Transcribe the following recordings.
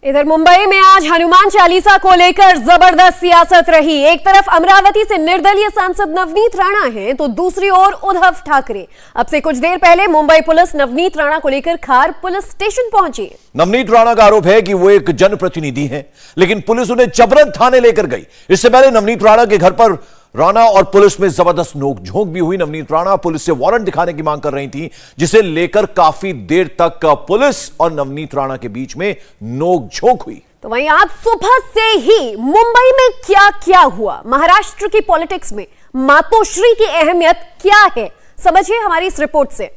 इधर मुंबई में आज हनुमान चालीसा को लेकर जबरदस्त सियासत रही। एक तरफ अमरावती से निर्दलीय सांसद नवनीत राणा हैं, तो दूसरी ओर उद्धव ठाकरे। अब से कुछ देर पहले मुंबई पुलिस नवनीत राणा को लेकर खार पुलिस स्टेशन पहुंची। नवनीत राणा का आरोप है कि वो एक जनप्रतिनिधि हैं, लेकिन पुलिस उन्हें जबरन थाने लेकर गई। इससे पहले नवनीत राणा के घर पर राणा और पुलिस में जबरदस्त नोकझोंक भी हुई। नवनीत राणा पुलिस से वारंट दिखाने की मांग कर रही थी, जिसे लेकर काफी देर तक पुलिस और नवनीत राणा के बीच में नोकझोंक हुई। तो वहीं आज सुबह से ही मुंबई में क्या क्या हुआ, महाराष्ट्र की पॉलिटिक्स में मातोश्री की अहमियत क्या है, समझिए हमारी इस रिपोर्ट से।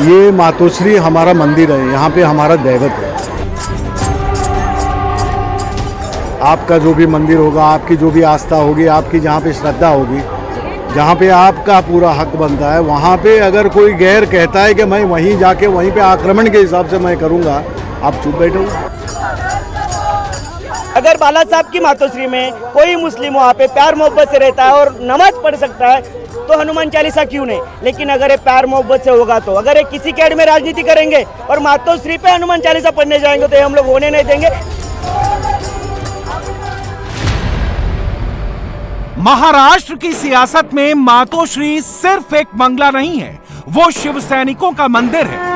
ये मातोश्री हमारा मंदिर है, यहाँ पे हमारा दैवत है। आपका जो भी मंदिर होगा, आपकी जो भी आस्था होगी, आपकी जहाँ पे श्रद्धा होगी, जहाँ पे आपका पूरा हक बनता है, वहाँ पे अगर कोई गैर कहता है कि मैं वहीं जाके वहीं पे आक्रमण के हिसाब से मैं करूँगा, आप चुप बैठो। अगर बाला साहब की मातोश्री में कोई मुस्लिम वहाँ पे प्यार मोहब्बत से रहता है और नमाज पढ़ सकता है, तो हनुमान चालीसा क्यों नहीं। लेकिन अगर ये प्यार मोहब्बत से होगा, तो अगर ये किसी कैड में राजनीति करेंगे और मातोश्री पे हनुमान चालीसा पढ़ने जाएंगे, तो ये हम लोग होने नहीं देंगे। महाराष्ट्र की सियासत में मातोश्री सिर्फ एक बंगला नहीं है, वो शिव सैनिकों का मंदिर है।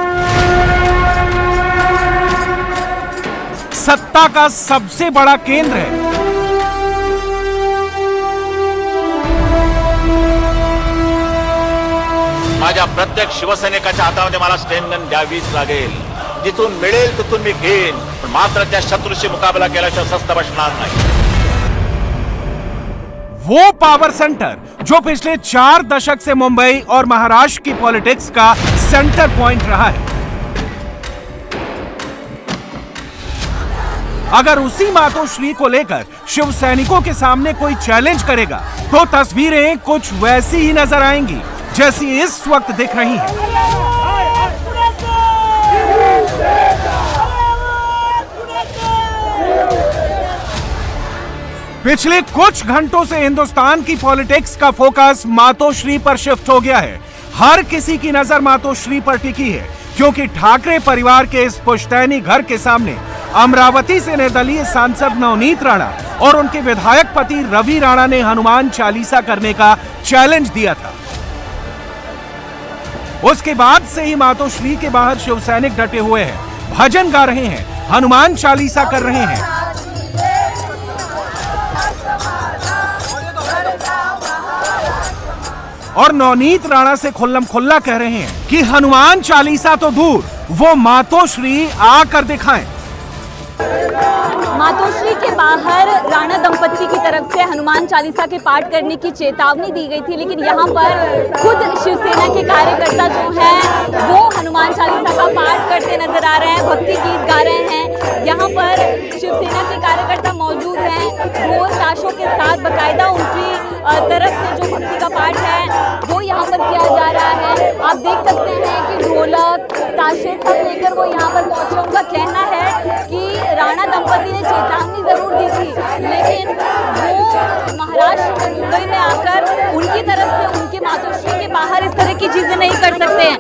सत्ता का सबसे बड़ा केंद्र है। माझ्या प्रत्येक शिवसैनिकाच्या हातामध्ये मला स्टेनगन द्यावीच लागेल। जिथून मिळेल तिथून मी घेईन, पण मात्र त्या शत्रूशी मुकाबला केल्याशिवाय स्वस्थ बसणार नाही। वो पावर सेंटर जो पिछले 4 दशक से मुंबई और महाराष्ट्र की पॉलिटिक्स का सेंटर पॉइंट रहा है, अगर उसी मातोश्री को लेकर शिव सैनिकों के सामने कोई चैलेंज करेगा, तो तस्वीरें कुछ वैसी ही नजर आएंगी जैसी इस वक्त दिख रही है। पिछले कुछ घंटों से हिंदुस्तान की पॉलिटिक्स का फोकस मातोश्री पर शिफ्ट हो गया है। हर किसी की नजर मातोश्री पर टिकी है, क्योंकि ठाकरे परिवार के इस पुश्तैनी घर के सामने अमरावती से निर्दलीय सांसद नवनीत राणा और उनके विधायक पति रवि राणा ने हनुमान चालीसा करने का चैलेंज दिया था। उसके बाद से ही मातोश्री के बाहर शिव सैनिक डटे हुए हैं, भजन गा रहे हैं, हनुमान चालीसा कर रहे हैं। और नवनीत राणा से खुल्लम खुल्ला कह रहे हैं कि हनुमान चालीसा तो दूर, वो मातोश्री आकर दिखाएं। मातोश्री के बाहर राणा दंपत्ति की तरफ से हनुमान चालीसा के पाठ करने की चेतावनी दी गई थी, लेकिन यहाँ पर खुद शिवसेना के कार्यकर्ता जो हैं वो हनुमान चालीसा का पाठ करते नजर आ रहे हैं, भक्ति गीत गा रहे हैं। यहाँ पर शिवसेना के कार्यकर्ता मौजूद हैं, ढोल ताशों के साथ बकायदा उनकी तरफ से जो भक्ति का पाठ है वो यहाँ पर किया जा रहा है। आप देख सकते हैं कि ढोलक ताशे सब लेकर वो यहाँ पर पहुंचे। उनका कहना है कि राणा दंपति ने चेतावनी जरूर दी थी, लेकिन वो महाराष्ट्र मुंबई में आकर उनकी तरफ से उनके मातोश्री के बाहर इस तरह की चीजें नहीं कर सकते हैं।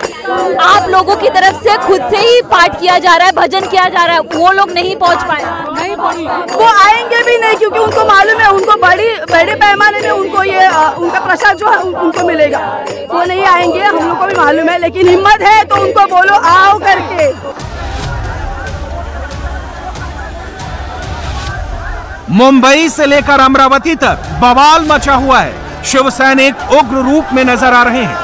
आप लोगों की तरफ से खुद से ही पाठ किया जा रहा है, भजन किया जा रहा है, वो लोग नहीं पहुंच पाए, नहीं पहुंच पाए। वो आएंगे भी नहीं, क्योंकि उनको मालूम है उनको बड़े पैमाने में उनको ये उनका प्रसाद जो है उनको मिलेगा। वो नहीं आएंगे, हम लोग को भी मालूम है, लेकिन हिम्मत है तो उनको बोलो आओ करके। मुंबई से लेकर अमरावती तक बवाल मचा हुआ है। शिव सैनिक उग्र रूप में नजर आ रहे हैं।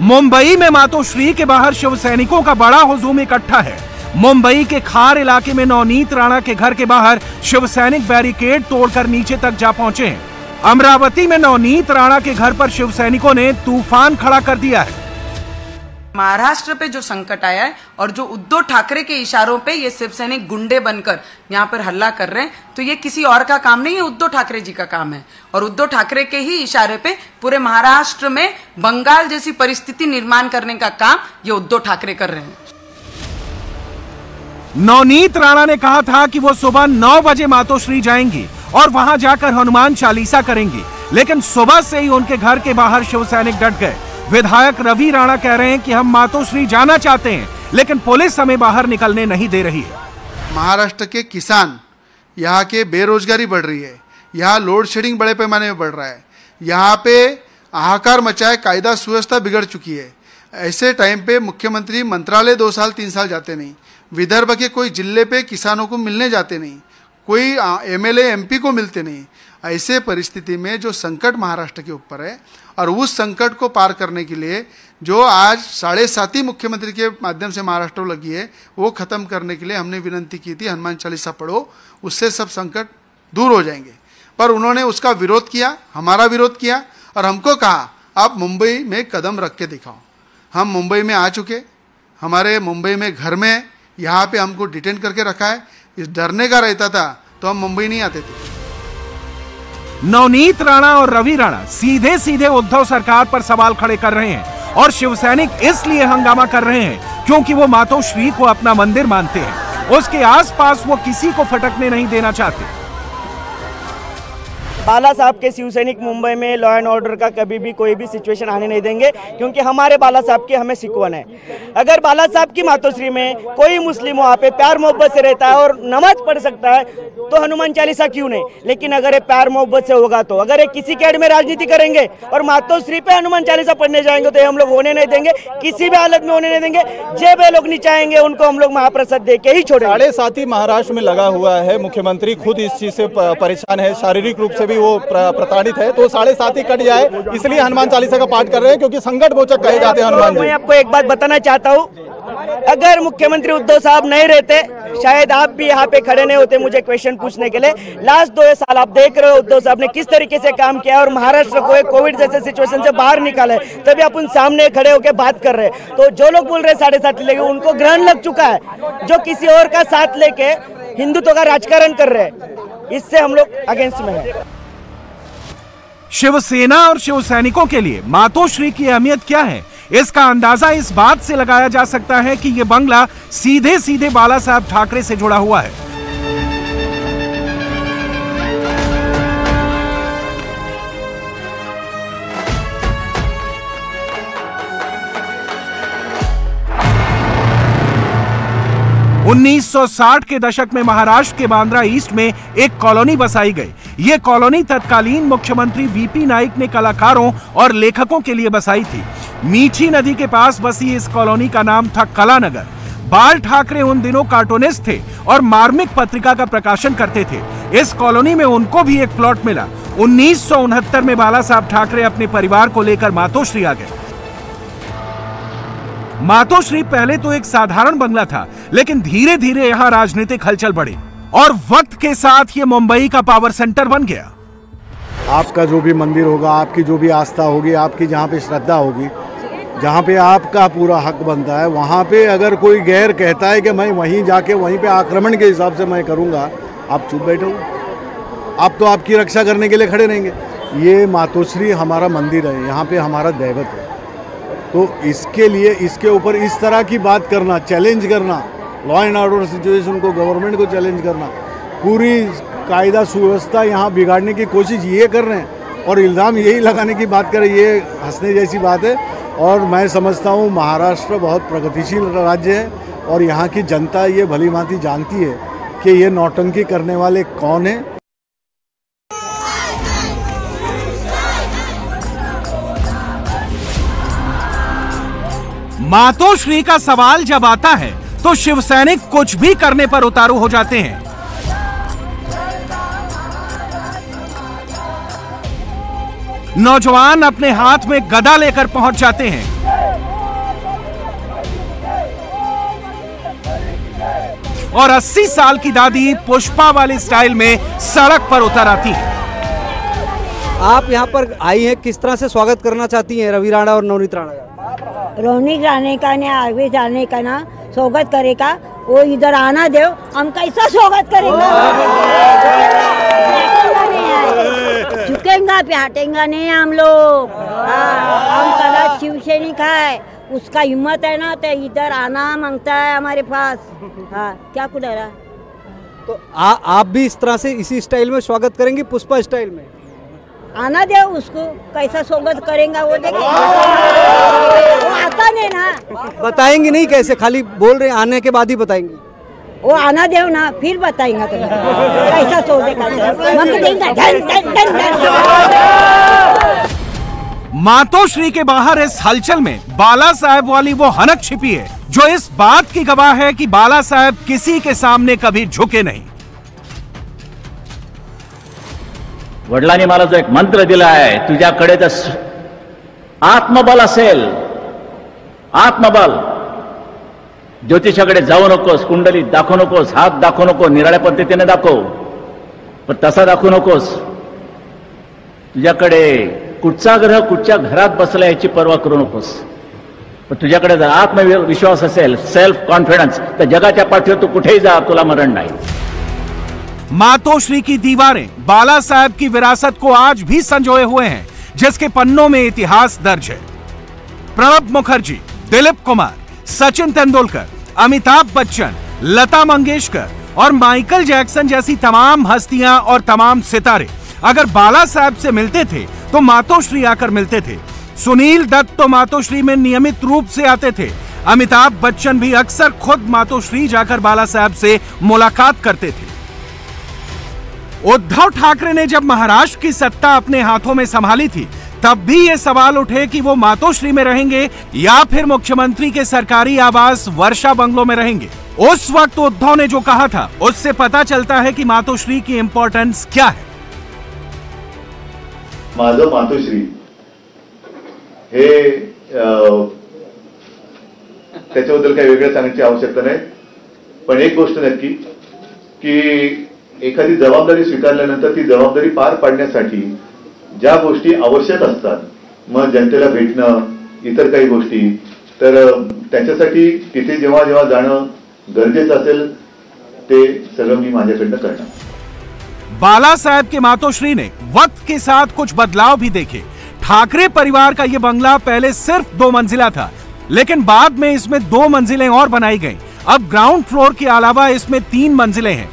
मुंबई में मातोश्री के बाहर शिव सैनिकों का बड़ा हुजूम इकट्ठा है। मुंबई के खार इलाके में नवनीत राणा के घर के बाहर शिव सैनिक बैरिकेड तोड़कर नीचे तक जा पहुंचे हैं। अमरावती में नवनीत राणा के घर पर शिव सैनिकों ने तूफान खड़ा कर दिया है। महाराष्ट्र पे जो संकट आया है और जो उद्धव ठाकरे के इशारों पे ये शिवसैनिक गुंडे बनकर यहाँ पर हल्ला कर रहे हैं, तो ये किसी और का काम नहीं है, उद्धव ठाकरे जी का काम है। और उद्धव ठाकरे के ही इशारे पे पूरे महाराष्ट्र में बंगाल जैसी परिस्थिति निर्माण करने का काम ये उद्धव ठाकरे कर रहे हैं। नवनीत राणा ने कहा था कि वो सुबह 9 बजे मातोश्री जाएंगी और वहां जाकर हनुमान चालीसा करेंगी, लेकिन सुबह से ही उनके घर के बाहर शिवसैनिक डट गए। विधायक रवि राणा कह रहे हैं कि हम मातोश्री जाना चाहते हैं, लेकिन पुलिस हमें बाहर निकलने नहीं दे रही है। महाराष्ट्र के किसान, यहाँ के बेरोजगारी बढ़ रही है, यहाँ लोड शेडिंग बड़े पैमाने में बढ़ रहा है, यहाँ पे हाहाकार मचा है, कायदा सुव्यवस्था बिगड़ चुकी है। ऐसे टाइम पे मुख्यमंत्री मंत्रालय 2 साल 3 साल जाते नहीं, विदर्भ के कोई जिले पे किसानों को मिलने जाते नहीं, कोई एमएलए एमपी को मिलते नहीं। ऐसे परिस्थिति में जो संकट महाराष्ट्र के ऊपर है और उस संकट को पार करने के लिए जो आज 7.5 मुख्यमंत्री के माध्यम से महाराष्ट्र लगी है, वो खत्म करने के लिए हमने विनंती की थी हनुमान चालीसा पढ़ो, उससे सब संकट दूर हो जाएंगे। पर उन्होंने उसका विरोध किया, हमारा विरोध किया और हमको कहा आप मुंबई में कदम रख के दिखाओ। हम मुंबई में आ चुके, हमारे मुंबई में घर में यहाँ पे हमको डिटेन करके रखा है। इस डरने का रहता था तो हम मुंबई नहीं आते थे। नवनीत राणा और रवि राणा सीधे सीधे उद्धव सरकार पर सवाल खड़े कर रहे हैं और शिवसैनिक इसलिए हंगामा कर रहे हैं क्योंकि वो मातोश्री को अपना मंदिर मानते हैं। उसके आसपास वो किसी को फटकने नहीं देना चाहते। बाला साहब के शिवसैनिक मुंबई में लॉ एंड ऑर्डर का कभी भी कोई भी सिचुएशन आने नहीं देंगे, क्योंकि हमारे बाला साहब की हमें सिकवन है। अगर बाला साहब की मातोश्री में कोई मुस्लिम वहाँ पे प्यार मोहब्बत से रहता है और नमाज पढ़ सकता है तो हनुमान चालीसा क्यों नहीं। लेकिन अगर ये प्यार मोहब्बत से होगा तो, अगर ये किसी कैड में राजनीति करेंगे और मातोश्री पे हनुमान चालीसा पढ़ने जाएंगे तो हम लोग होने नहीं देंगे, किसी भी हालत में होने नहीं देंगे। जब लोग नहीं चाहेंगे उनको हम लोग महाप्रसाद दे के ही छोड़ेंगे। 7.5 महाराष्ट्र में लगा हुआ है, मुख्यमंत्री खुद इस चीज से परेशान है, शारीरिक रूप से भी वो प्रताड़ित है, तो 7.5 कट जाए इसलिए हनुमान चालीसा का पाठ कर रहे हैं, क्योंकि संकट मोचक कहे जाते हैं हनुमान जी। मैं आपको एक बात बताना चाहता हूँ, अगर मुख्यमंत्री उद्धव साहब नहीं रहते शायद आप भी यहाँ पे खड़े नहीं होते मुझे क्वेश्चन पूछने के लिए। लास्ट 2 साल आप देख रहे हो उद्धव साहब ने किस तरीके से काम किया और महाराष्ट्र को एक कोविड जैसे सिचुएशन से बाहर निकाला है, तभी आप उन सामने खड़े होकर बात कर रहे हैं। तो जो लोग बोल रहे हैं 7.5 लेके, उनको ग्रहण लग चुका है। जो किसी और का साथ लेके हिंदुत्व का राजकारण कर रहे हैं, इससे हम लोग अगेंस्ट में है। शिवसेना और शिव सैनिकों के लिए मातोश्री की अहमियत क्या है, इसका अंदाजा इस बात से लगाया जा सकता है कि यह बंगला सीधे सीधे बाला साहब ठाकरे से जुड़ा हुआ है। उन्नीस 1960 के दशक में महाराष्ट्र के बांद्रा ईस्ट में एक कॉलोनी बसाई गई। यह कॉलोनी तत्कालीन मुख्यमंत्री वीपी नाइक ने कलाकारों और लेखकों के लिए बसाई थी। मीठी नदी के पास बसी इस कॉलोनी का नाम था कलानगर। बाल ठाकरे उन दिनों कार्टूनिस्ट थे और मार्मिक पत्रिका का प्रकाशन करते थे। इस कॉलोनी में उनको भी एक प्लॉट मिला। 1969 में बाला साहब ठाकरे अपने परिवार को लेकर मातोश्री आ गए। मातोश्री पहले तो एक साधारण बंगला था, लेकिन धीरे धीरे यहाँ राजनीतिक हलचल बढ़ी और वक्त के साथ ये मुंबई का पावर सेंटर बन गया। आपका जो भी मंदिर होगा, आपकी जो भी आस्था होगी, आपकी जहाँ पे श्रद्धा होगी, जहाँ पे आपका पूरा हक बनता है, वहाँ पे अगर कोई गैर कहता है कि मैं वहीं जाके वहीं पे आक्रमण के हिसाब से मैं करूँगा, आप चुप बैठो। आप तो आपकी रक्षा करने के लिए खड़े रहेंगे। ये मातोश्री हमारा मंदिर है, यहाँ पे हमारा दैवत है, तो इसके लिए इसके ऊपर इस तरह की बात करना, चैलेंज करना, लॉ एंड ऑर्डर सिचुएशन को, गवर्नमेंट को चैलेंज करना, पूरी कायदा सुव्यवस्था यहाँ बिगाड़ने की कोशिश ये कर रहे हैं और इल्ज़ाम यही लगाने की बात करें, ये हंसने जैसी बात है। और मैं समझता हूँ महाराष्ट्र बहुत प्रगतिशील राज्य है और यहाँ की जनता ये भली भांति जानती है कि ये नौटंकी करने वाले कौन है। मातोश्री का सवाल जब आता है तो शिवसैनिक कुछ भी करने पर उतारू हो जाते हैं। नौजवान अपने हाथ में गदा लेकर पहुंच जाते हैं और 80 साल की दादी पुष्पा वाले स्टाइल में सड़क पर उतर आती है। आप यहाँ पर आई हैं, किस तरह से स्वागत करना चाहती हैं रवि राणा और नवनीत राणा का? नवनीत राणा का ने आगे जाने का ना स्वागत करेगा, वो इधर आना दो, हम कैसा स्वागत करेंगे? झुकेंगा पे हटेंगा नहीं हम लोग। हम कला शिवसैनिक है, उसका हिम्मत है ना, तो इधर आना मांगता है हमारे पास। हाँ, क्या कुछ है? तो आप भी इस तरह से इसी स्टाइल में स्वागत करेंगे, पुष्पा स्टाइल में? आना दे उसको, कैसा स्वागत करेंगे वो देखेंगे। वो आता नहीं ना। बताएंगे नहीं कैसे, खाली बोल रहे हैं, आने के बाद ही बताएंगे? वो आना दे ना, फिर बताएंगे तो कैसा स्वागत करेंगे। मातोश्री के बाहर इस हलचल में बाला साहेब वाली वो हनक छिपी है जो इस बात की गवाह है कि बाला साहेब किसी के सामने कभी झुके नहीं। वडिलांनी मला जो एक मंत्र दिला आहे, तुझ्याकडे जर आत्मबल असेल, आत्मबल, ज्योतिषाकडे जाऊ नकोस, कुंडली दाखवू नकोस, हात दाखवू नको, निराळ्या पद्धतीने दाखव, पण तसा दाखवू नकोस। तुझ्याकडे कुठचा ग्रह कुठच्या घरात बसला याची पर्वा करू नकोस, पण तुझ्याकडे जर आत्मविश्वास असेल, सेल्फ कॉन्फिडन्स, तर जगाच्या पाठीवर तू कुठेही जा, तुला मरण नाही। मातोश्री की दीवारें बाला साहेब की विरासत को आज भी संजोए हुए हैं, जिसके पन्नों में इतिहास दर्ज है। प्रणब मुखर्जी, दिलीप कुमार, सचिन तेंदुलकर, अमिताभ बच्चन, लता मंगेशकर और माइकल जैक्सन जैसी तमाम हस्तियां और तमाम सितारे अगर बाला साहेब से मिलते थे तो मातोश्री आकर मिलते थे। सुनील दत्त तो मातोश्री में नियमित रूप से आते थे। अमिताभ बच्चन भी अक्सर खुद मातोश्री जाकर बाला साहेब से मुलाकात करते थे। उद्धव ठाकरे ने जब महाराष्ट्र की सत्ता अपने हाथों में संभाली थी, तब भी ये सवाल उठे कि वो मातोश्री में रहेंगे या फिर मुख्यमंत्री के सरकारी आवास वर्षा बंगलों में रहेंगे। उस वक्त उद्धव ने जो कहा था, उससे पता चलता है कि मातोश्री की इंपॉर्टेंस क्या है। माझं मातोश्री हे त्याच्याबद्दल काही वेगळं सांगण्याची आवश्यकता नाही, पण एक गोष्ट नक्की की एखादी जबाबदारी स्वीकारल्यानंतर ती जबाबदारी पार पाडण्यासाठी ज्या गोष्टी आवश्यक असतात, मग जनतेला भेटणं, इतर काही गोष्टी, तर त्याच्यासाठी तिथे जेव्हा जेव्हा जाणं गरजेचं असेल ते सगळं मी माझ्याकडनं करणार। बाला साहेब के मातोश्री ने वक्त के साथ कुछ बदलाव भी देखे। ठाकरे परिवार का ये बंगला पहले सिर्फ 2 मंजिला था, लेकिन बाद में इसमें 2 मंजिलें और बनाई गईं। अब ग्राउंड फ्लोर के अलावा इसमें 3 मंजिलें हैं।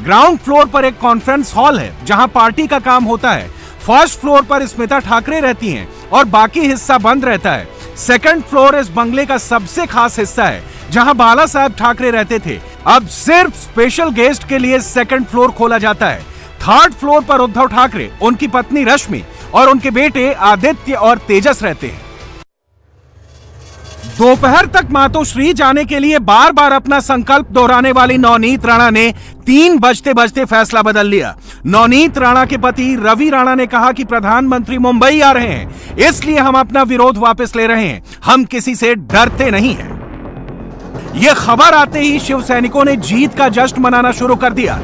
ग्राउंड फ्लोर पर एक कॉन्फ्रेंस हॉल है जहां पार्टी का काम होता है। फर्स्ट फ्लोर पर स्मिता ठाकरे रहती हैं और बाकी हिस्सा बंद रहता है। सेकंड फ्लोर इस बंगले का सबसे खास हिस्सा है जहां बाला साहेब ठाकरे रहते थे। अब सिर्फ स्पेशल गेस्ट के लिए सेकंड फ्लोर खोला जाता है। थर्ड फ्लोर पर उद्धव ठाकरे, उनकी पत्नी रश्मि और उनके बेटे आदित्य और तेजस रहते हैं। दोपहर तक मातोश्री जाने के लिए बार बार अपना संकल्प दोहराने वाली नवनीत राणा ने 3 बजते बजते फैसला बदल लिया। नवनीत राणा के पति रवि राणा ने कहा कि प्रधानमंत्री मुंबई आ रहे हैं, इसलिए हम अपना विरोध वापस ले रहे हैं, हम किसी से डरते नहीं हैं। यह खबर आते ही शिव सैनिकों ने जीत का जश्न मनाना शुरू कर दिया।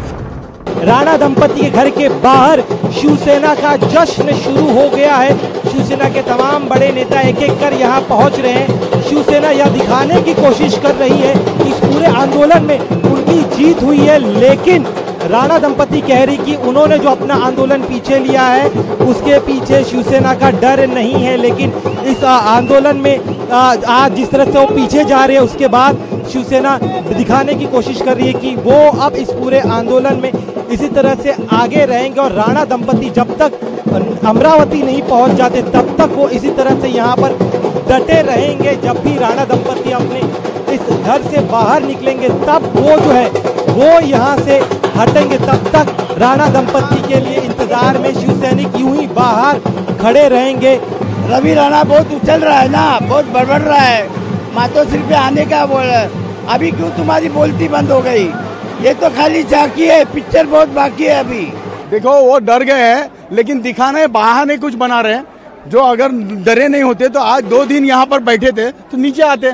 राणा दंपति के घर के बाहर शिवसेना का जश्न शुरू हो गया है। शिवसेना के तमाम बड़े नेता एक एक कर यहाँ पहुँच रहे हैं। शिवसेना यह दिखाने की कोशिश कर रही है कि इस पूरे आंदोलन में उनकी जीत हुई है, लेकिन राणा दंपति कह रही कि उन्होंने जो अपना आंदोलन पीछे लिया है उसके पीछे शिवसेना का डर नहीं है। लेकिन इस आंदोलन में आज जिस तरह से वो पीछे जा रहे हैं, उसके बाद शिवसेना दिखाने की कोशिश कर रही है कि वो अब इस पूरे आंदोलन में इसी तरह से आगे रहेंगे और राणा दंपति जब तक अमरावती नहीं पहुंच जाते तब तक वो इसी तरह से यहाँ पर डटे रहेंगे। जब भी राणा दंपति अपने इस घर से बाहर निकलेंगे तब वो जो है वो यहाँ से हटेंगे। तब तक राणा दंपति के लिए इंतजार में शिव सैनिक यूं ही बाहर खड़े रहेंगे। रवि राणा बहुत उछल रहा है ना, बहुत बड़बड़ रहा है, मातोश्री पे आने का बोल रहा है। अभी क्यों तुम्हारी बोलती बंद हो गई? ये तो खाली झांकी है, पिक्चर बहुत बाकी है अभी। देखो वो डर गए हैं, लेकिन दिखाने बहाने कुछ बना रहे हैं। जो अगर डरे नहीं होते तो आज 2 दिन यहाँ पर बैठे थे तो नीचे आते।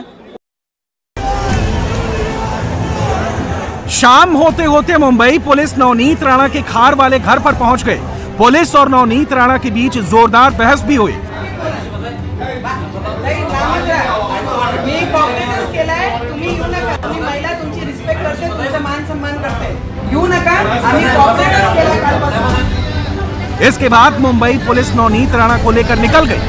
शाम होते होते मुंबई पुलिस नवनीत राणा के खार वाले घर पर पहुंच गए। पुलिस और नवनीत राणा के बीच जोरदार बहस भी हुई। इसके बाद मुंबई पुलिस नवनीत राणा को लेकर निकल गई।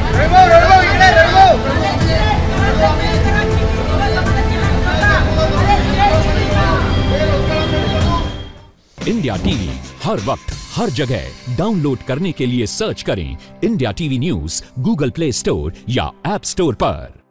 इंडिया टीवी हर वक्त हर जगह डाउनलोड करने के लिए सर्च करें India TV news Google play store या ऐप स्टोर पर।